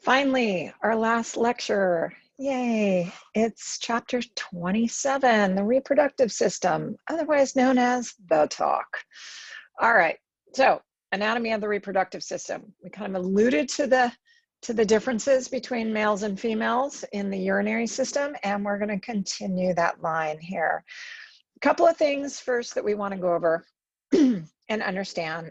Finally, our last lecture. Yay! It's chapter 27, the reproductive system, otherwise known as the talk. All right, so anatomy of the reproductive system. We kind of alluded to the differences between males and females in the urinary system, and we're going to continue that line here. A couple of things first that we want to go over and understand.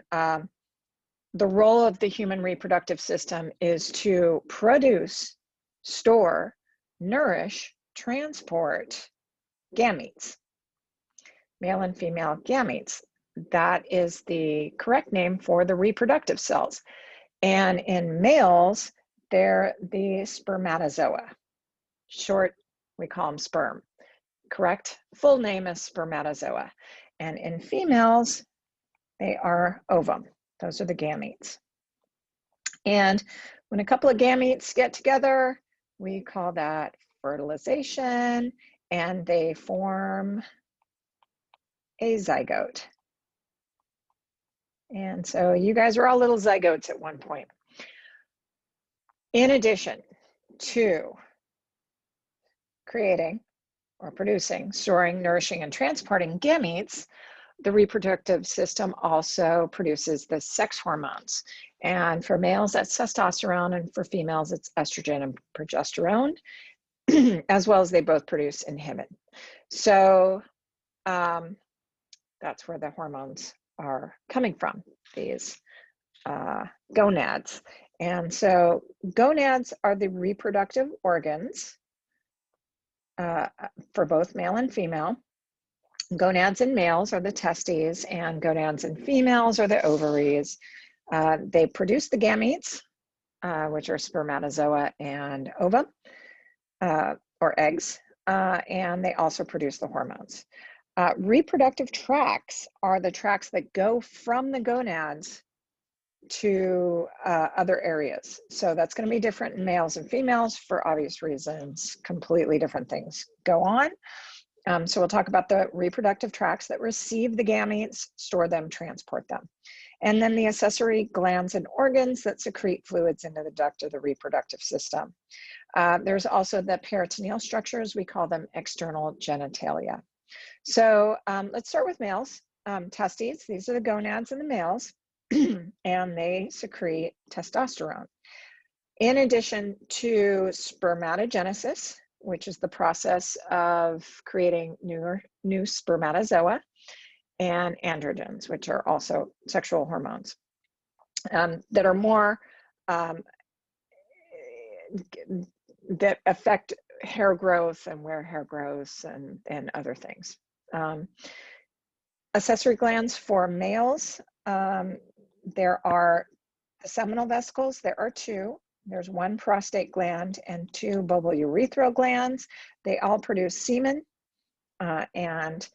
The role of the human reproductive system is to produce, store, nourish, transport gametes, male and female gametes. That is the correct name for the reproductive cells. And in males, they're the spermatozoa. Short, we call them sperm. Correct? Full name is spermatozoa. And in females, they are ovum. Those are the gametes. And when a couple of gametes get together, we call that fertilization, and they form a zygote. And so you guys are all little zygotes at one point. In addition to creating or producing, storing, nourishing, and transporting gametes, the reproductive system also produces the sex hormones. And for males, that's testosterone, and for females, it's estrogen and progesterone, as well as they both produce inhibin. So that's where the hormones are coming from, these gonads. And so gonads are the reproductive organs for both male and female. Gonads in males are the testes, and gonads in females are the ovaries. They produce the gametes, which are spermatozoa and ova, or eggs, and they also produce the hormones. Reproductive tracts are the tracts that go from the gonads to other areas. So that's going to be different in males and females for obvious reasons. Completely different things go on. So we'll talk about the reproductive tracts that receive the gametes, store them, transport them. And then the accessory glands and organs that secrete fluids into the duct of the reproductive system. There's also the peritoneal structures. We call them external genitalia. So let's start with males. Testes, these are the gonads in the males, and they secrete testosterone. In addition to spermatogenesis, which is the process of creating new spermatozoa, and androgens, which are also sexual hormones that are more, that affect hair growth and where hair grows and other things. Accessory glands for males, there are the seminal vesicles. There are two. There's one prostate gland and two bulbourethral glands. They all produce semen and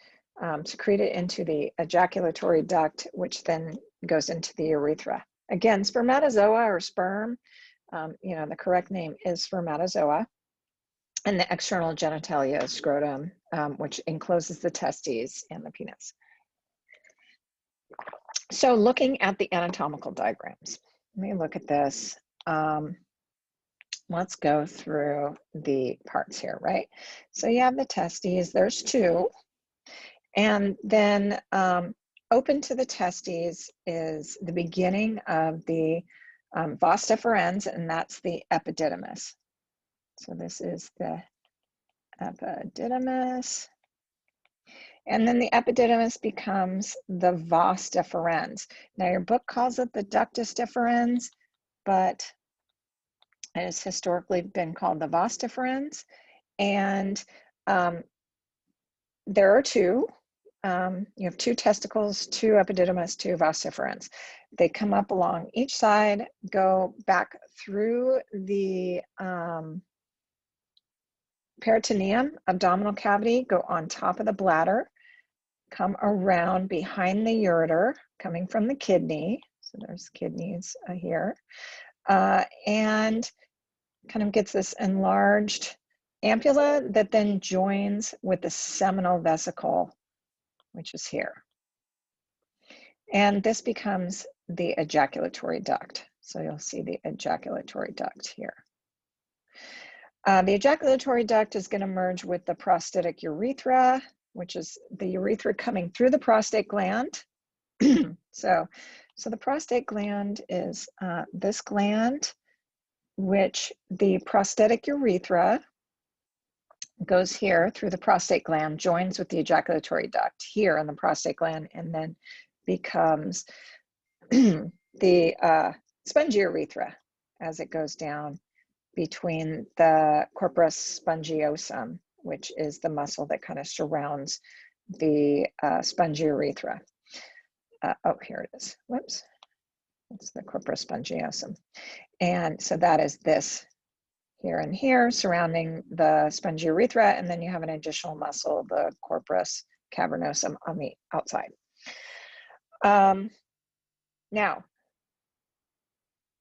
secrete it into the ejaculatory duct, which then goes into the urethra. Again, spermatozoa or sperm, the correct name is spermatozoa. And the external genitalia is scrotum, which encloses the testes and the penis. So looking at the anatomical diagrams, let me look at this. Let's go through the parts here, right? So you have the testes, there's two. And then open to the testes is the beginning of the vas deferens, and that's the epididymis. So this is the epididymis. And then the epididymis becomes the vas deferens. Now your book calls it the ductus deferens, but it has historically been called the vas deferens. And there are two. You have two testicles, two epididymis, two vas deferens. They come up along each side, go back through the peritoneum, abdominal cavity, go on top of the bladder, come around behind the ureter, coming from the kidney. So there's kidneys here. And kind of gets this enlarged ampulla that then joins with the seminal vesicle, which is here. And this becomes the ejaculatory duct. So you'll see the ejaculatory duct here. The ejaculatory duct is going to merge with the prostatic urethra, which is the urethra coming through the prostate gland. So the prostate gland is this gland, which the prostatic urethra goes here through the prostate gland, joins with the ejaculatory duct here in the prostate gland, and then becomes the spongy urethra as it goes down between the corpus spongiosum, which is the muscle that kind of surrounds the spongy urethra. Oh, here it is. Whoops. It's the corpus spongiosum. And so that is this here and here surrounding the spongy urethra, and then you have an additional muscle, the corpus cavernosum, on the outside. Now,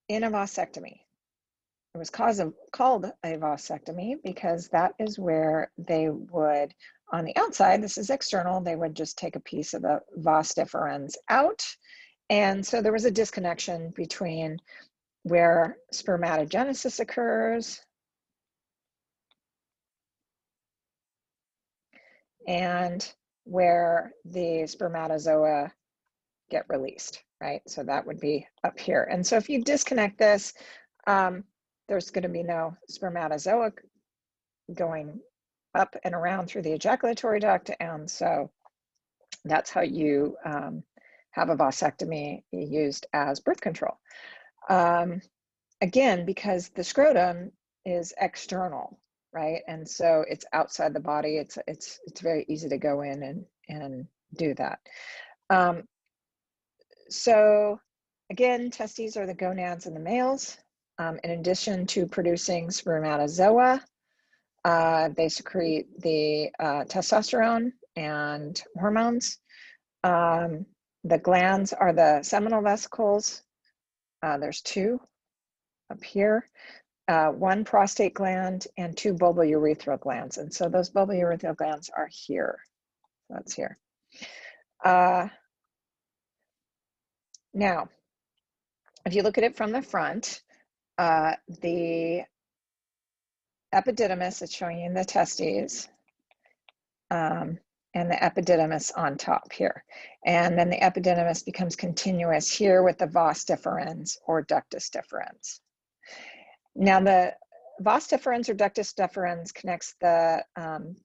in a vasectomy, it was called a vasectomy because that is where they would, on the outside, this is external, they would just take a piece of the vas deferens out. And so there was a disconnection between where spermatogenesis occurs and where the spermatozoa get released, right? So that would be up here. And so if you disconnect this, there's going to be no spermatozoa going up and around through the ejaculatory duct. And so that's how you have a vasectomy used as birth control. Again, because the scrotum is external, right? And so it's outside the body. It's very easy to go in and do that. So again, testes are the gonads in the males. In addition to producing spermatozoa, they secrete the testosterone and hormones. The glands are the seminal vesicles. There's two up here, one prostate gland and two bulbourethral glands. And so those bulbourethral glands are here. That's here. Now, if you look at it from the front, the epididymis is showing you the testes, and the epididymis on top here. And then the epididymis becomes continuous here with the vas deferens or ductus deferens. Now the vas deferens or ductus deferens connects the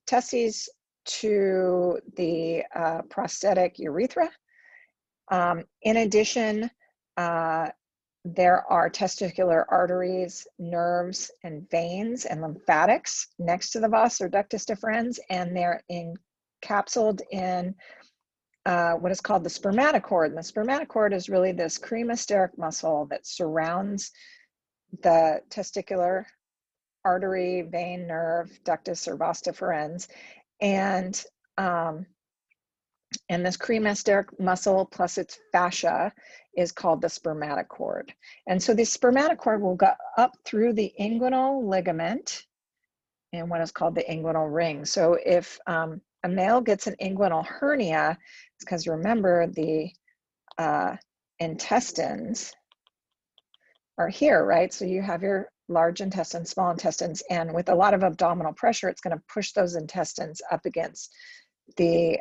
testes to the prostatic urethra. In addition, there are testicular arteries, nerves, and veins and lymphatics next to the vas or ductus deferens, and they're encapsulated in what is called the spermatocord. And the spermatocord is really this cremasteric muscle that surrounds the testicular artery, vein, nerve, ductus, or vas deferens, and this cremasteric muscle plus its fascia is called the spermatocord. And so the spermatocord will go up through the inguinal ligament and what is called the inguinal ring. So if a male gets an inguinal hernia, it's because remember the intestines are here, right? So you have your large intestines, small intestines, and with a lot of abdominal pressure, it's going to push those intestines up against the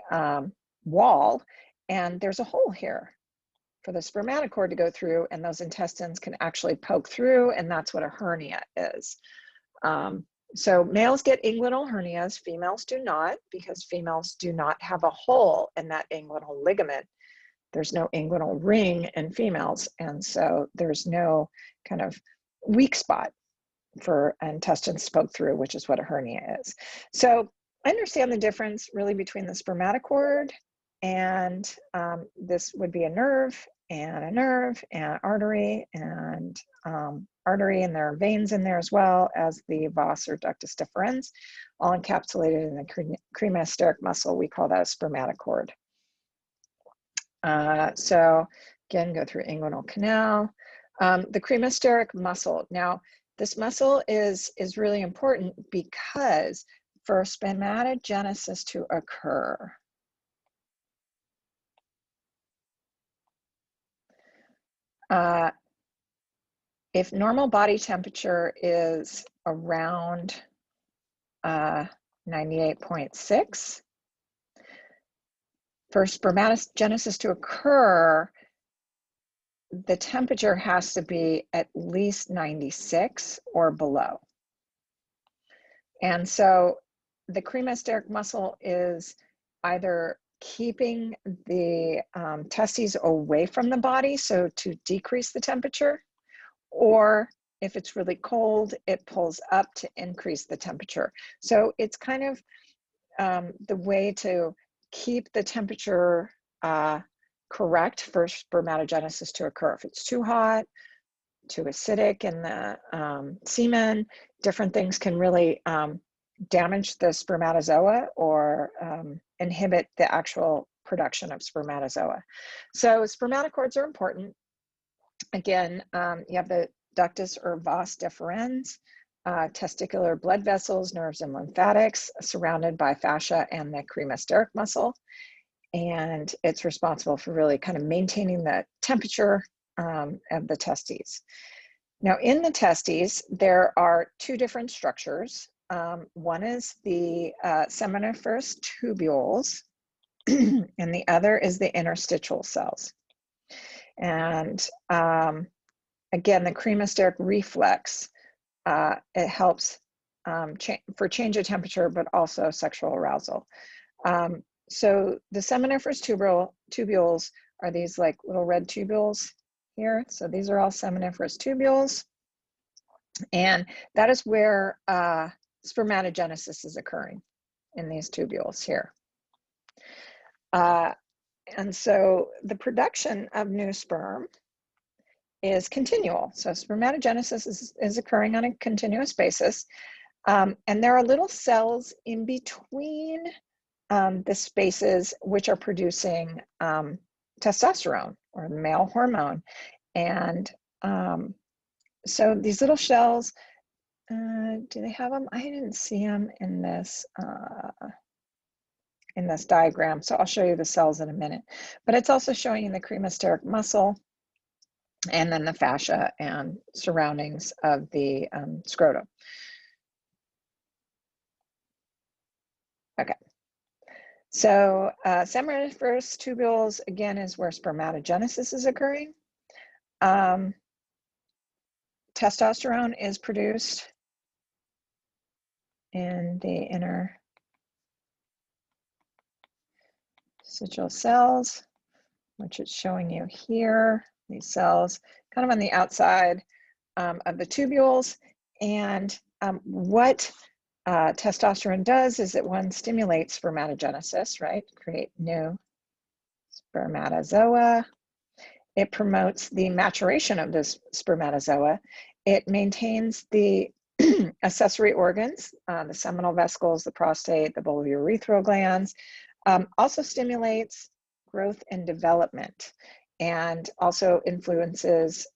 wall, and there's a hole here for the spermatocord to go through, and those intestines can actually poke through, and that's what a hernia is. So males get inguinal hernias, females do not, because females do not have a hole in that inguinal ligament. There's no inguinal ring in females, and so there's no kind of weak spot for intestines to poke through, which is what a hernia is. So I understand the difference really between the spermatocord and this would be a nerve and artery and artery, and there are veins in there as well as the vas or ductus deferens, all encapsulated in the cremasteric muscle. We call that a spermatocord. So again, go through inguinal canal. The cremasteric muscle. Now, this muscle is really important because for spermatogenesis to occur, if normal body temperature is around 98.6. For spermatogenesis to occur, the temperature has to be at least 96 or below. And so the cremasteric muscle is either keeping the testes away from the body, so to decrease the temperature, or if it's really cold, it pulls up to increase the temperature. So it's kind of the way to keep the temperature correct for spermatogenesis to occur. If it's too hot, too acidic in the semen, different things can really damage the spermatozoa or inhibit the actual production of spermatozoa. So spermatocords are important. Again, you have the ductus or vas deferens, testicular blood vessels, nerves, and lymphatics surrounded by fascia and the cremasteric muscle. And it's responsible for really kind of maintaining the temperature of the testes. Now, in the testes, there are two different structures. One is the seminiferous tubules, and the other is the interstitial cells. And again, the cremasteric reflex, it helps for change of temperature, but also sexual arousal. So the seminiferous tubules are these like little red tubules here. So these are all seminiferous tubules. And that is where spermatogenesis is occurring, in these tubules here. And so the production of new sperm is continual. So spermatogenesis is occurring on a continuous basis. And there are little cells in between the spaces which are producing testosterone, or the male hormone. And so these little shells, do they have them? I didn't see them in this diagram, so I'll show you the cells in a minute. But it's also showing you the cremasteric muscle, and then the fascia and surroundings of the scrotum. Okay. So seminiferous tubules, again, is where spermatogenesis is occurring. Testosterone is produced in the interstitial cells, which it's showing you here. These cells kind of on the outside of the tubules. And what testosterone does is that one stimulates spermatogenesis, right? Create new spermatozoa. It promotes the maturation of this spermatozoa. It maintains the accessory organs, the seminal vesicles, the prostate, the bulbourethral glands. Also stimulates growth and development, and also influences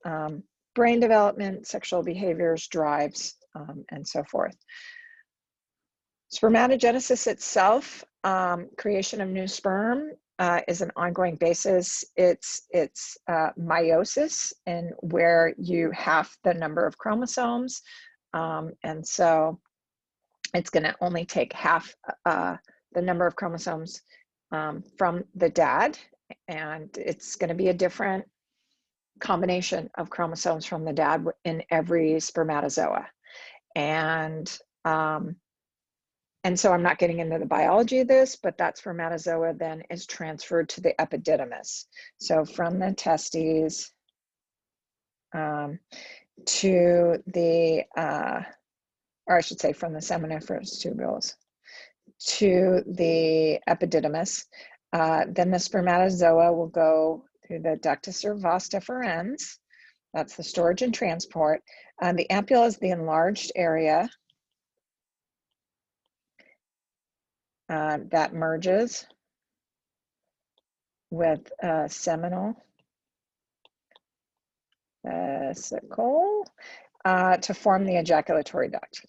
brain development, sexual behaviors, drives, and so forth. Spermatogenesis itself, creation of new sperm, is an ongoing basis. It's meiosis, and where you half the number of chromosomes, and so it's going to only take half the number of chromosomes from the dad, and it's going to be a different combination of chromosomes from the dad in every spermatozoa. And so I'm not getting into the biology of this, but that spermatozoa then is transferred to the epididymis. So from the testes to the, or I should say from the seminiferous tubules to the epididymis. Then the spermatozoa will go through the ductus or vas deferens. That's the storage and transport. The ampulla is the enlarged area that merges with seminal vesicle to form the ejaculatory duct.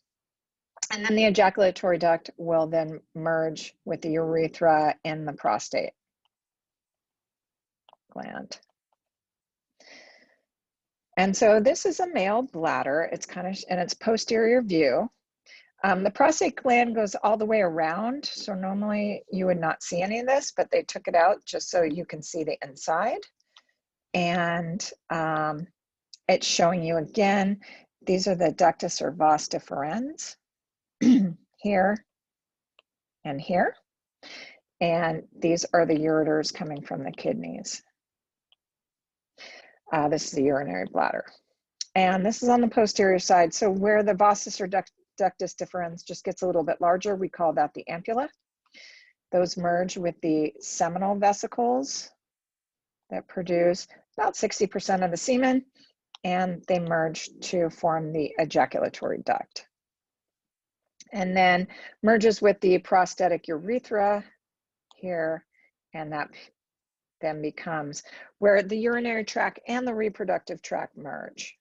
And then the ejaculatory duct will then merge with the urethra and the prostate gland. And so this is a male bladder. It's kind of in its posterior view. The prostate gland goes all the way around. So normally you would not see any of this, but they took it out just so you can see the inside. And it's showing you again, these are the ductus or vas deferens here and here. And these are the ureters coming from the kidneys. This is the urinary bladder. And this is on the posterior side. So where the vastus or ductus deferens just gets a little bit larger, we call that the ampulla. Those merge with the seminal vesicles that produce about 60% of the semen, and they merge to form the ejaculatory duct. And then merges with the prostatic urethra here, and that then becomes where the urinary tract and the reproductive tract merge.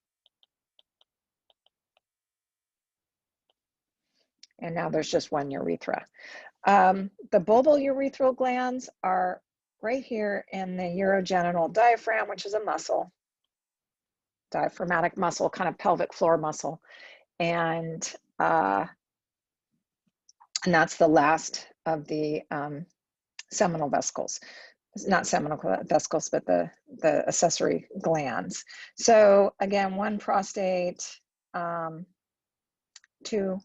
And now there's just one urethra. The bulbal urethral glands are right here in the urogenital diaphragm, which is a muscle, diaphragmatic muscle, kind of pelvic floor muscle. And that's the last of the seminal vesicles. Not seminal vesicles, but the accessory glands. So again, one prostate, two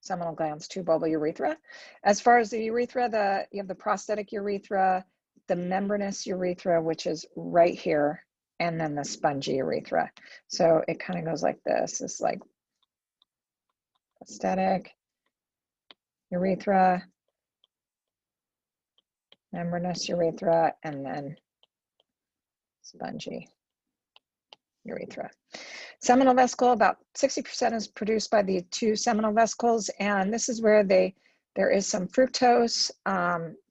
seminal glands, two bulbal urethra. As far as the urethra, you have the prostatic urethra, the membranous urethra, which is right here, and then the spongy urethra. So it kind of goes like this. It's like prostatic urethra, membranous urethra, and then spongy urethra. Seminal vesicle, about 60% is produced by the two seminal vesicles, and this is where there is some fructose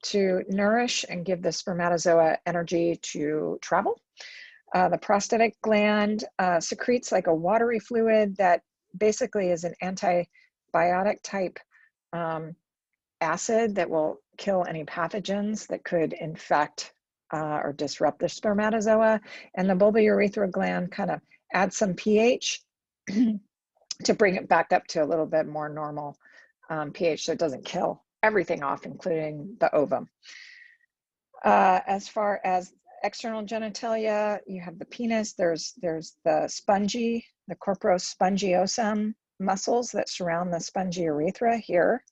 to nourish and give the spermatozoa energy to travel. The prostatic gland secretes like a watery fluid that basically is an antibiotic type acid that will kill any pathogens that could infect or disrupt the spermatozoa. And the bulbourethral gland kind of adds some pH to bring it back up to a little bit more normal pH, so it doesn't kill everything off, including the ovum. As far as external genitalia, you have the penis. There's the spongy, the corporospongiosum muscles that surround the spongy urethra here.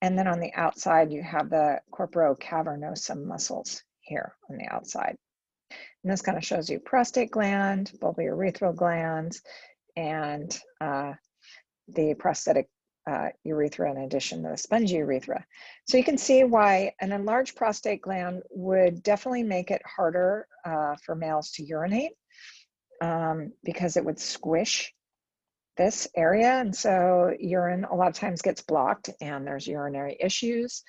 And then on the outside, you have the corporocavernosum muscles here on the outside. And this kind of shows you prostate gland, bulbourethral glands, and the prostatic urethra in addition to the spongy urethra. So you can see why an enlarged prostate gland would definitely make it harder for males to urinate because it would squish this area, and so urine a lot of times gets blocked and there's urinary issues.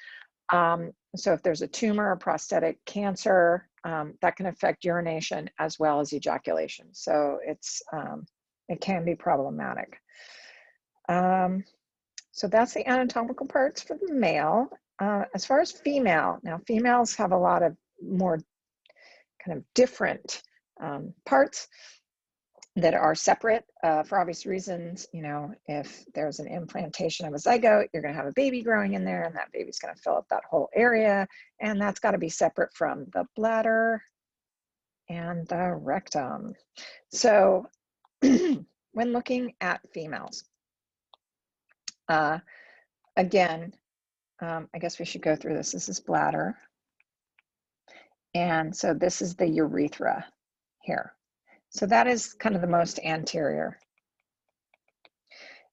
So if there's a tumor or prostatic cancer, that can affect urination as well as ejaculation. So it can be problematic. So that's the anatomical parts for the male. As far as female, now females have a lot of more kind of different parts that are separate for obvious reasons. You know, if there's an implantation of a zygote, you're going to have a baby growing in there, and that baby's going to fill up that whole area, and that's got to be separate from the bladder and the rectum. So when looking at females, again, I guess we should go through this. This is bladder. And so this is the urethra here. So that is kind of the most anterior.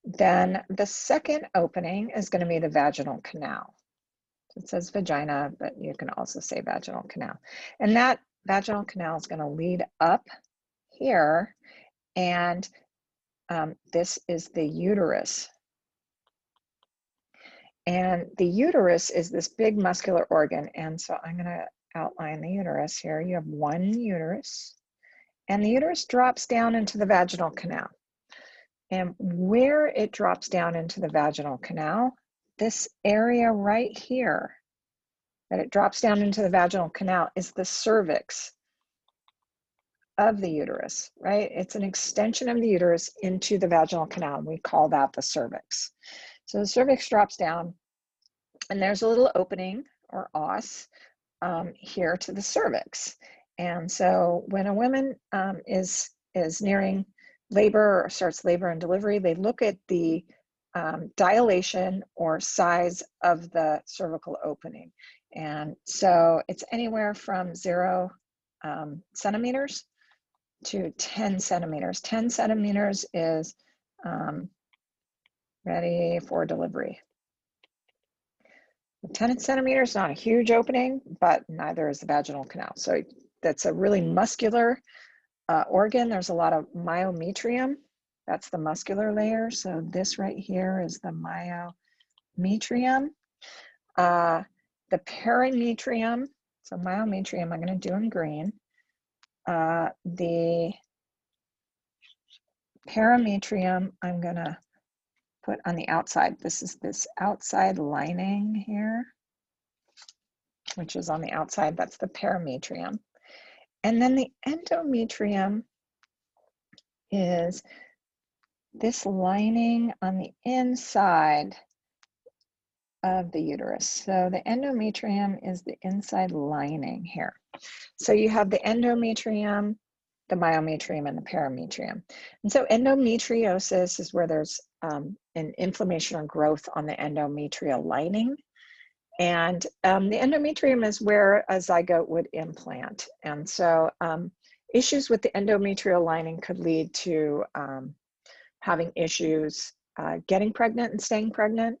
Then the second opening is going to be the vaginal canal. So it says vagina, but you can also say vaginal canal. And that vaginal canal is going to lead up here. And this is the uterus. And the uterus is this big muscular organ. And so I'm going to outline the uterus here. You have one uterus, and the uterus drops down into the vaginal canal. And where it drops down into the vaginal canal, this area right here that it drops down into the vaginal canal is the cervix of the uterus, right? It's an extension of the uterus into the vaginal canal. We call that the cervix. So the cervix drops down, and there's a little opening or os here to the cervix. And so when a woman is nearing labor or starts labor and delivery, they look at the dilation or size of the cervical opening. And so it's anywhere from 0 centimeters to 10 centimeters. 10 centimeters is ready for delivery. 10 centimeters, not a huge opening, but neither is the vaginal canal. So that's a really muscular organ. There's a lot of myometrium. That's the muscular layer. So this right here is the myometrium. The perimetrium, so myometrium, I'm going to do in green. The perimetrium, I'm going to put on the outside. This is this outside lining here, which is on the outside. That's the perimetrium. And then the endometrium is this lining on the inside of the uterus. So the endometrium is the inside lining here. So you have the endometrium, the myometrium, and the perimetrium. And so endometriosis is where there's an inflammation or growth on the endometrial lining. And the endometrium is where a zygote would implant. And so issues with the endometrial lining could lead to having issues getting pregnant and staying pregnant.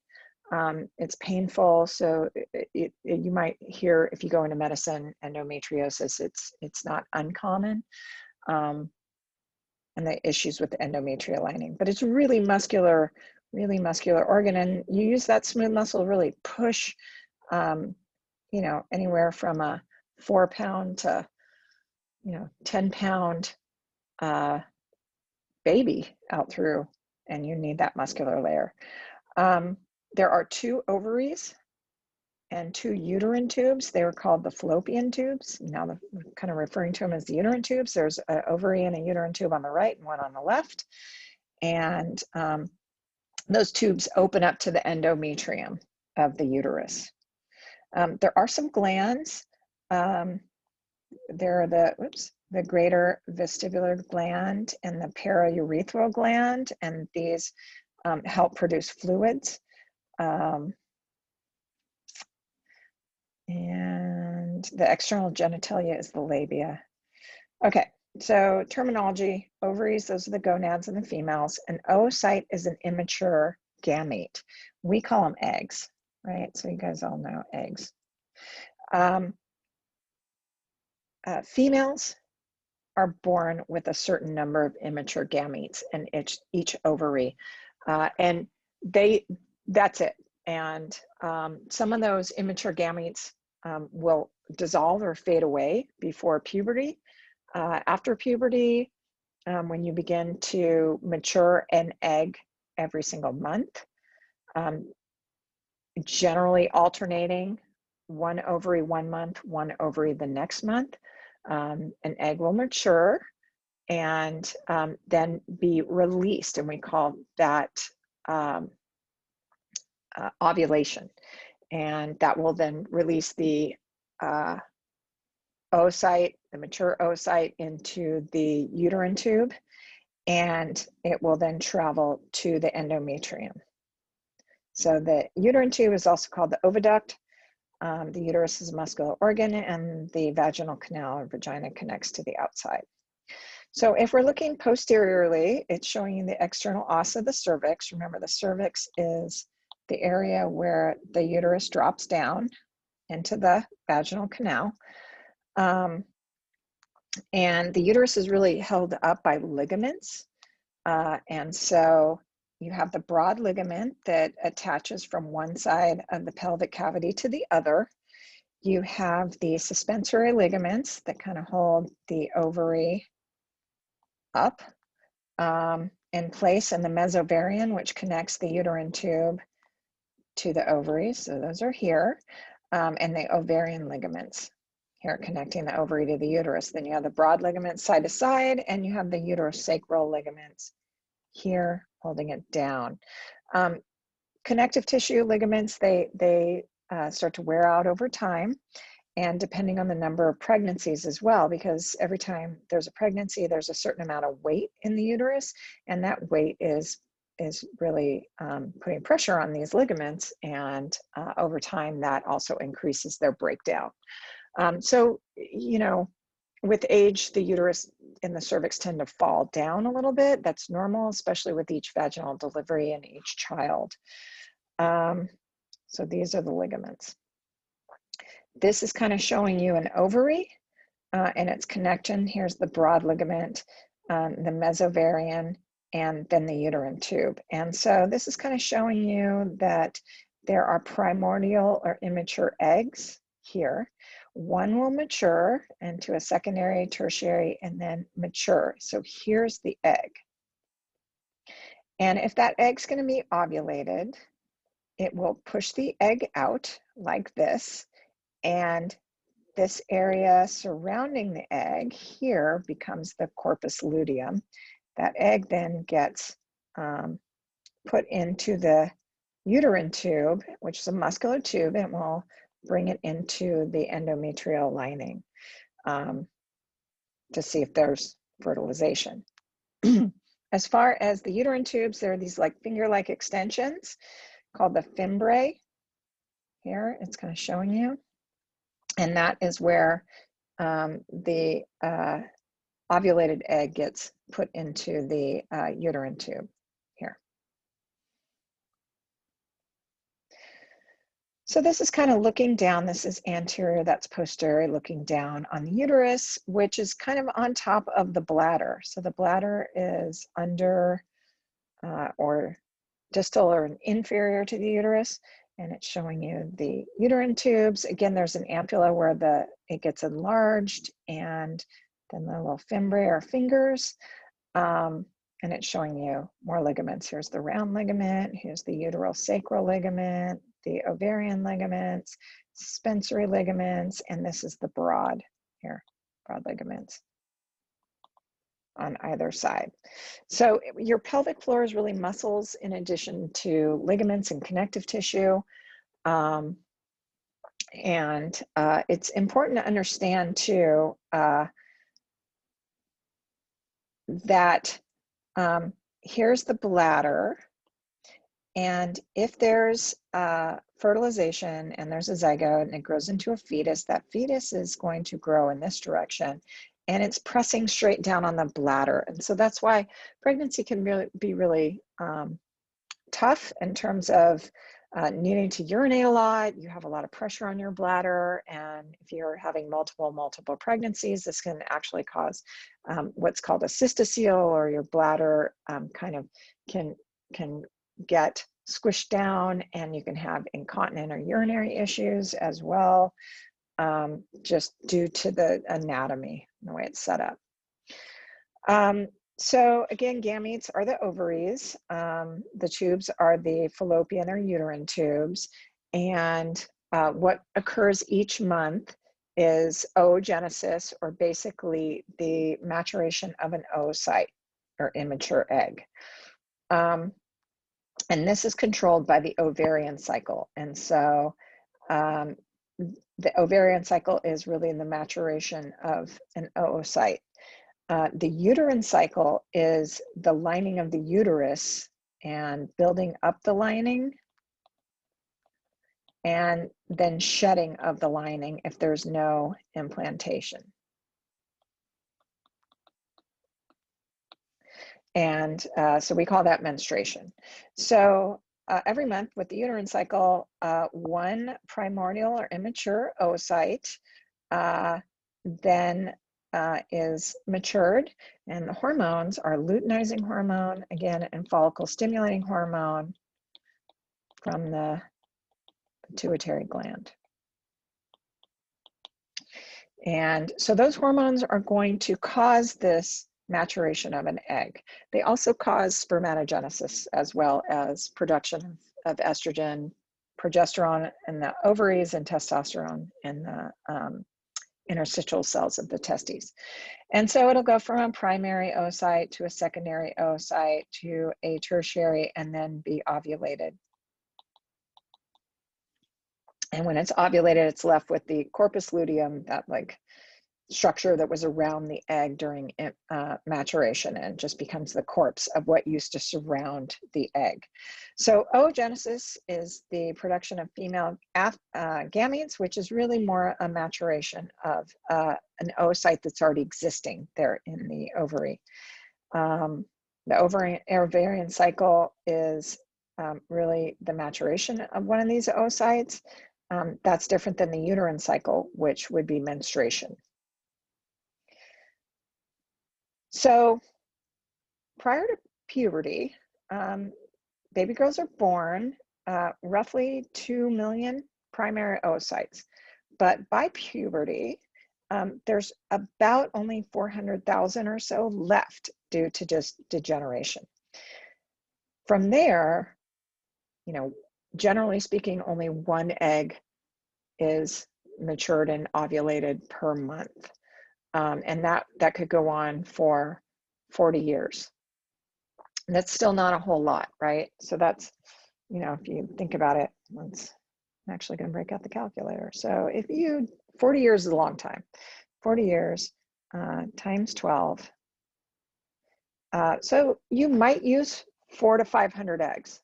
It's painful, so you might hear, if you go into medicine, endometriosis, it's not uncommon, and the issues with the endometrial lining. But it's really muscular organ, and you use that smooth muscle to really push, you know, anywhere from a 4-pound to, you know, 10-pound baby out through, and you need that muscular layer. There are 2 ovaries and 2 uterine tubes. They were called the fallopian tubes. Now we're kind of referring to them as the uterine tubes. There's an ovary and a uterine tube on the right and one on the left. And those tubes open up to the endometrium of the uterus. There are some glands. There are the greater vestibular gland and the paraurethral gland, and these help produce fluids. And the external genitalia is the labia. Okay, so terminology: ovaries, those are the gonads in the females. An oocyte is an immature gamete. We call them eggs, right? So you guys all know eggs. Females are born with a certain number of immature gametes in each ovary, and that's it. And some of those immature gametes will dissolve or fade away before puberty. After puberty, when you begin to mature an egg every single month, generally alternating, one ovary 1 month, one ovary the next month, an egg will mature and then be released, and we call that ovulation. And that will then release the oocyte, the mature oocyte, into the uterine tube, and it will then travel to the endometrium. So the uterine tube is also called the oviduct. The uterus is a muscular organ, and the vaginal canal or vagina connects to the outside. So if we're looking posteriorly, it's showing you the external os of the cervix. Remember, the cervix is the area where the uterus drops down into the vaginal canal. And the uterus is really held up by ligaments. And so you have the broad ligament that attaches from one side of the pelvic cavity to the other. You have the suspensory ligaments that kind of hold the ovary up in place, and the mesovarian, which connects the uterine tube to the ovaries. So those are here, and the ovarian ligaments. here connecting the ovary to the uterus. Then you have the broad ligaments side to side, and you have the uterosacral ligaments here holding it down. Connective tissue ligaments, they start to wear out over time, and depending on the number of pregnancies as well, because every time there's a pregnancy, there's a certain amount of weight in the uterus, and that weight is really putting pressure on these ligaments, and over time that also increases their breakdown. So, you know, with age, the uterus and the cervix tend to fall down a little bit. That's normal, especially with each vaginal delivery and each child. So these are the ligaments. This is kind of showing you an ovary and its connection. Here's the broad ligament, the mesovarian, and then the uterine tube. And so this is kind of showing you that there are primordial or immature eggs here. One will mature into a secondary, tertiary, and then mature. So here's the egg. And if that egg's going to be ovulated, it will push the egg out like this, and this area surrounding the egg here becomes the corpus luteum. That egg then gets put into the uterine tube, which is a muscular tube, and will bring it into the endometrial lining to see if there's fertilization. As far as the uterine tubes, there are these like finger-like extensions called the fimbriae. Here, it's kind of showing you. And that is where the ovulated egg gets put into the uterine tube here. So this is kind of looking down. This is anterior, that's posterior, looking down on the uterus, which is kind of on top of the bladder. So the bladder is under or distal or inferior to the uterus, and it's showing you the uterine tubes. Again, there's an ampulla where it gets enlarged, and then the little fimbriae or fingers, and it's showing you more ligaments. Here's the round ligament, here's the uterosacral ligament, the ovarian ligaments, suspensory ligaments, and this is the broad ligaments on either side. So your pelvic floor is really muscles in addition to ligaments and connective tissue. And it's important to understand too that here's the bladder, and if there's fertilization and there's a zygote and it grows into a fetus, that fetus is going to grow in this direction, and it's pressing straight down on the bladder. And so that's why pregnancy can be really tough in terms of needing to urinate a lot. You have a lot of pressure on your bladder, and if you're having multiple pregnancies, this can actually cause what's called a cystocele, or your bladder kind of can get squished down, and you can have incontinent or urinary issues as well, just due to the anatomy and the way it's set up. So again, gametes are the ovaries. The tubes are the fallopian or uterine tubes. And what occurs each month is oogenesis, or basically the maturation of an oocyte or immature egg. And this is controlled by the ovarian cycle. And so the ovarian cycle is really in the maturation of an oocyte. The uterine cycle is the lining of the uterus and building up the lining, and then shedding of the lining if there's no implantation. And so we call that menstruation. So every month with the uterine cycle, one primordial or immature oocyte then is matured, and the hormones are luteinizing hormone, again, and follicle stimulating hormone from the pituitary gland. And so those hormones are going to cause this maturation of an egg. They also cause spermatogenesis, as well as production of estrogen, progesterone in the ovaries, and testosterone in the interstitial cells of the testes. And so it'll go from a primary oocyte to a secondary oocyte to a tertiary and then be ovulated. And when it's ovulated, it's left with the corpus luteum, that like structure that was around the egg during maturation, and just becomes the corpse of what used to surround the egg. So oogenesis is the production of female gametes, which is really more a maturation of an oocyte that's already existing there in the ovary. The ovarian cycle is really the maturation of one of these oocytes. That's different than the uterine cycle, which would be menstruation. So prior to puberty, baby girls are born roughly 2 million primary oocytes. But by puberty, there's about only 400,000 or so left due to just degeneration. From there, you know, generally speaking, only one egg is matured and ovulated per month. And that could go on for 40 years. And that's still not a whole lot, right? So that's, you know, if you think about it, I'm actually going to break out the calculator. So 40 years is a long time. 40 years times 12. So you might use 400 to 500 eggs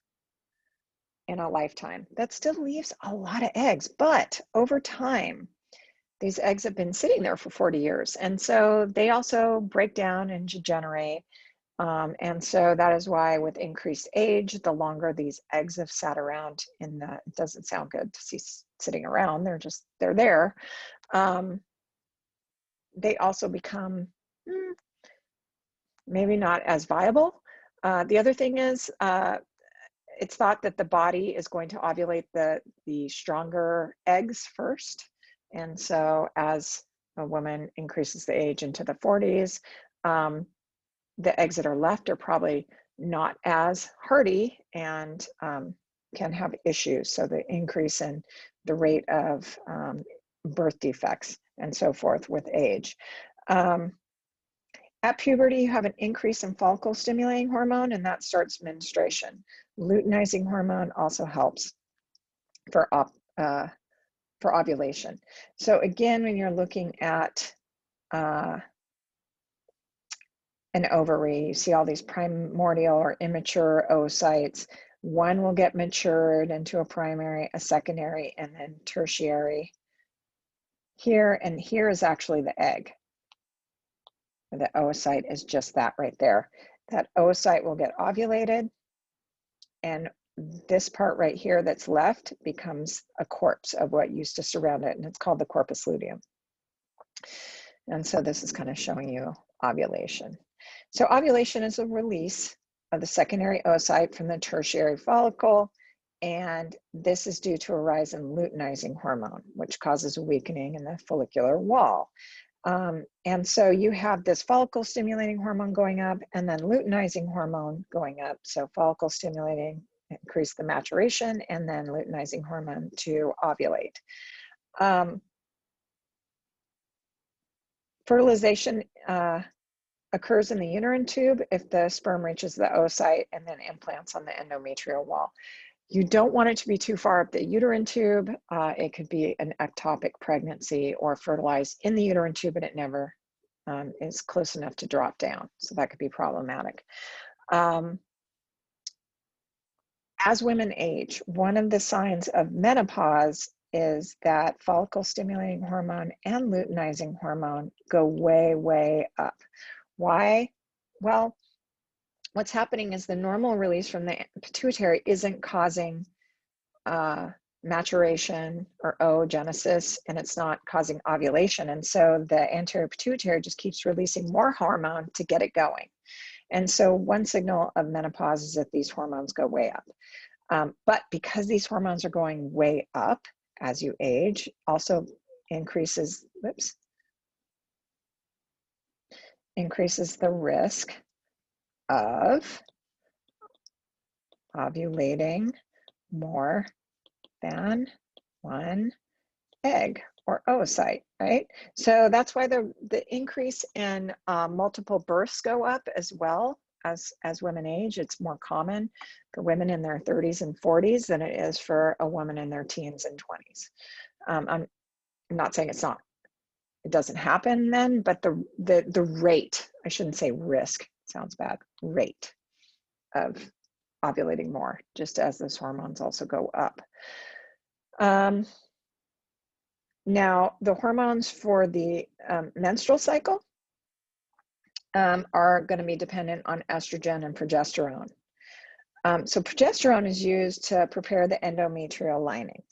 in a lifetime. That still leaves a lot of eggs, but over time, these eggs have been sitting there for 40 years. And so they also break down and degenerate. And so that is why with increased age, the longer these eggs have sat around it doesn't sound good to see sitting around, they're there. They also become maybe not as viable. The other thing is, it's thought that the body is going to ovulate the stronger eggs first. And so as a woman increases the age into the 40s, the eggs that are left are probably not as hardy and can have issues. So the increase in the rate of birth defects and so forth with age. At puberty, you have an increase in follicle stimulating hormone, and that starts menstruation. Luteinizing hormone also helps for ovulation. So again, when you're looking at an ovary, you see all these primordial or immature oocytes. One will get matured into a primary, a secondary, and then tertiary. Here, and here is actually the egg. The oocyte is just that right there. That oocyte will get ovulated, and this part right here that's left becomes a corpse of what used to surround it, and it's called the corpus luteum. And so this is kind of showing you ovulation. So ovulation is a release of the secondary oocyte from the tertiary follicle, and this is due to a rise in luteinizing hormone, which causes a weakening in the follicular wall. And so you have this follicle stimulating hormone going up and then luteinizing hormone going up. So follicle stimulating increase the maturation, and then luteinizing hormone to ovulate. Fertilization occurs in the uterine tube if the sperm reaches the oocyte and then implants on the endometrial wall. You don't want it to be too far up the uterine tube. It could be an ectopic pregnancy or fertilized in the uterine tube, but it never is close enough to drop down. So that could be problematic. As women age, one of the signs of menopause is that follicle stimulating hormone and luteinizing hormone go way, way up. Why? Well, what's happening is the normal release from the pituitary isn't causing maturation or oogenesis, and it's not causing ovulation. And so the anterior pituitary just keeps releasing more hormone to get it going. And so one signal of menopause is that these hormones go way up. But because these hormones are going way up as you age, also increases the risk of ovulating more than one egg or oocyte, right? So that's why the increase in multiple births go up as well as women age. It's more common for women in their 30s and 40s than it is for a woman in their teens and 20s. I'm not saying it doesn't happen then, but the rate, I shouldn't say risk, sounds bad, rate of ovulating more, just as those hormones also go up. Now, the hormones for the menstrual cycle are going to be dependent on estrogen and progesterone. So progesterone is used to prepare the endometrial lining.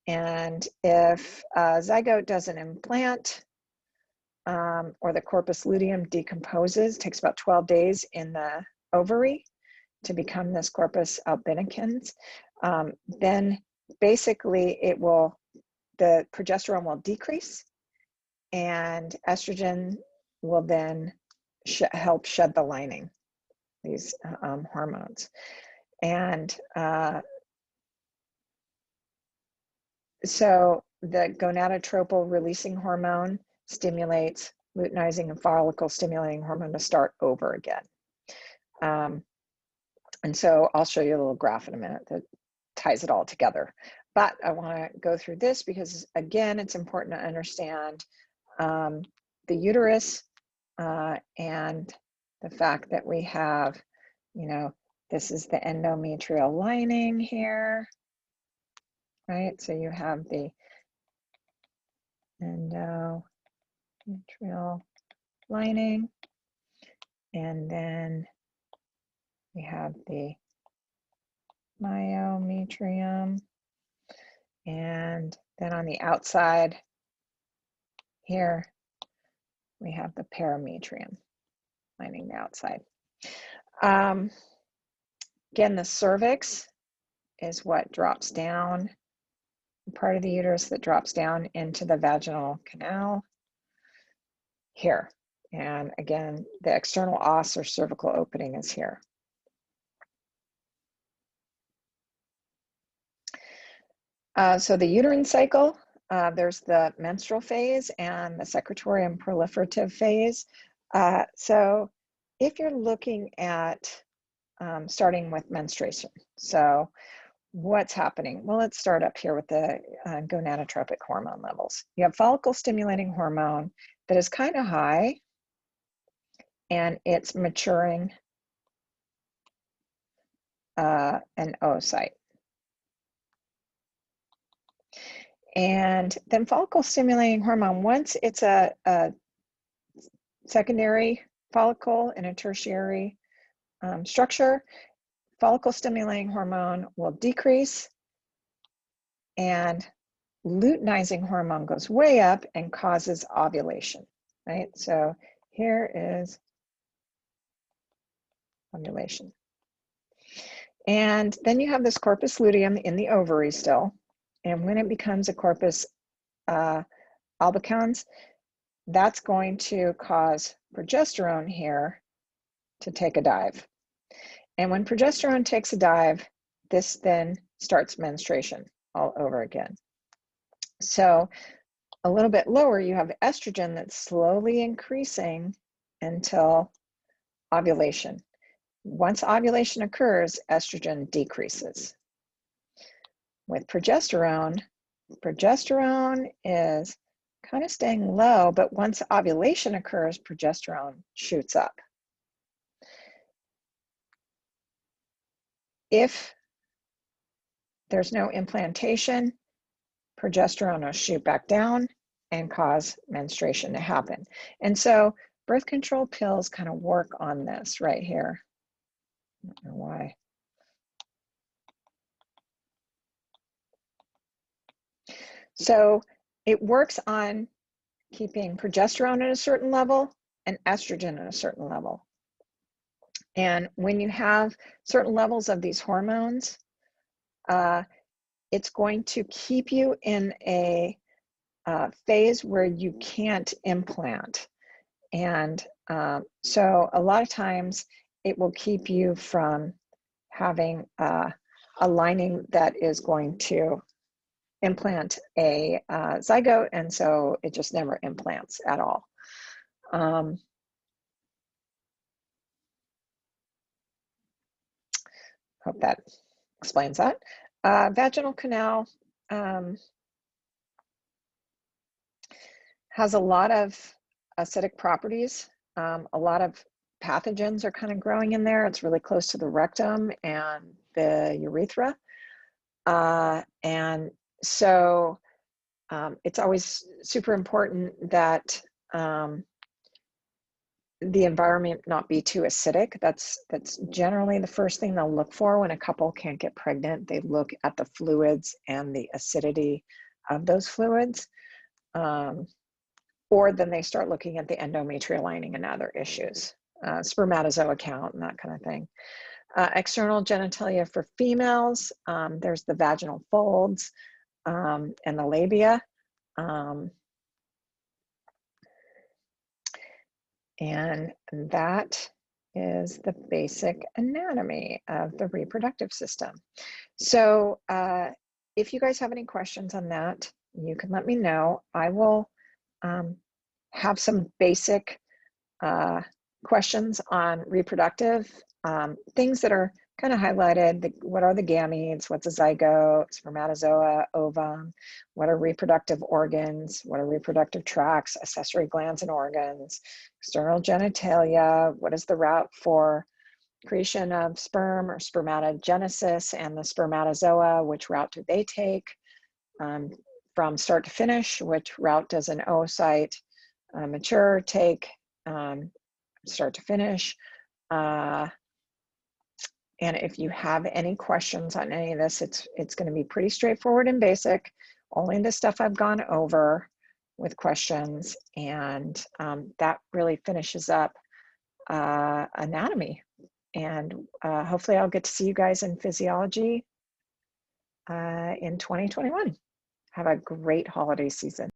And if a zygote doesn't implant, or the corpus luteum decomposes, takes about 12 days in the ovary to become this corpus albinicans, then basically the progesterone will decrease and estrogen will then help shed the lining, these hormones. And so the gonadotropal releasing hormone stimulates luteinizing and follicle stimulating hormone to start over again. And so I'll show you a little graph in a minute that ties it all together. But I want to go through this because, again, it's important to understand the uterus and the fact that we have, this is the endometrial lining here, right? So you have the endometrial lining, and then we have the myometrium, and then on the outside here we have the perimetrium lining the outside. Again, the cervix is what drops down, part of the uterus that drops down into the vaginal canal here. And again, the external os or cervical opening is here. So the uterine cycle, there's the menstrual phase and the secretory and proliferative phase. So if you're looking at starting with menstruation, so what's happening? Well, let's start up here with the gonadotropic hormone levels. You have follicle stimulating hormone that is kind of high, and it's maturing an oocyte. And then follicle stimulating hormone, once it's a secondary follicle in a tertiary structure, follicle stimulating hormone will decrease and luteinizing hormone goes way up and causes ovulation, right? So here is ovulation. And then you have this corpus luteum in the ovary still. And when it becomes a corpus albicans, that's going to cause progesterone here to take a dive. And when progesterone takes a dive, this then starts menstruation all over again. So a little bit lower, you have estrogen that's slowly increasing until ovulation. Once ovulation occurs, estrogen decreases. With progesterone is kind of staying low, but once ovulation occurs, progesterone shoots up. If there's no implantation, progesterone will shoot back down and cause menstruation to happen. And so birth control pills kind of work on this right here. I don't know why. So it works on keeping progesterone at a certain level and estrogen at a certain level. And when you have certain levels of these hormones, it's going to keep you in a phase where you can't implant. And so a lot of times it will keep you from having a lining that is going to implant a zygote, and so it just never implants at all. Hope that explains that. Vaginal canal has a lot of acidic properties. A lot of pathogens are kind of growing in there. It's really close to the rectum and the urethra. And so it's always super important that the environment not be too acidic. That's generally the first thing they'll look for when a couple can't get pregnant. They look at the fluids and the acidity of those fluids. Or then they start looking at the endometrial lining and other issues, spermatozoa count and that kind of thing. External genitalia for females, there's the vaginal folds and the labia. And that is the basic anatomy of the reproductive system. So if you guys have any questions on that, you can let me know. I will have some basic questions on reproductive, things that are kind of highlighted. What are the gametes? What's a zygote, spermatozoa, ovum? What are reproductive organs? What are reproductive tracts, accessory glands and organs? External genitalia, what is the route for creation of sperm or spermatogenesis, and the spermatozoa, which route do they take from start to finish? Which route does an oocyte mature take start to finish? And if you have any questions on any of this, it's going to be pretty straightforward and basic. Only the stuff I've gone over with questions, and that really finishes up anatomy. And hopefully I'll get to see you guys in physiology in 2021. Have a great holiday season.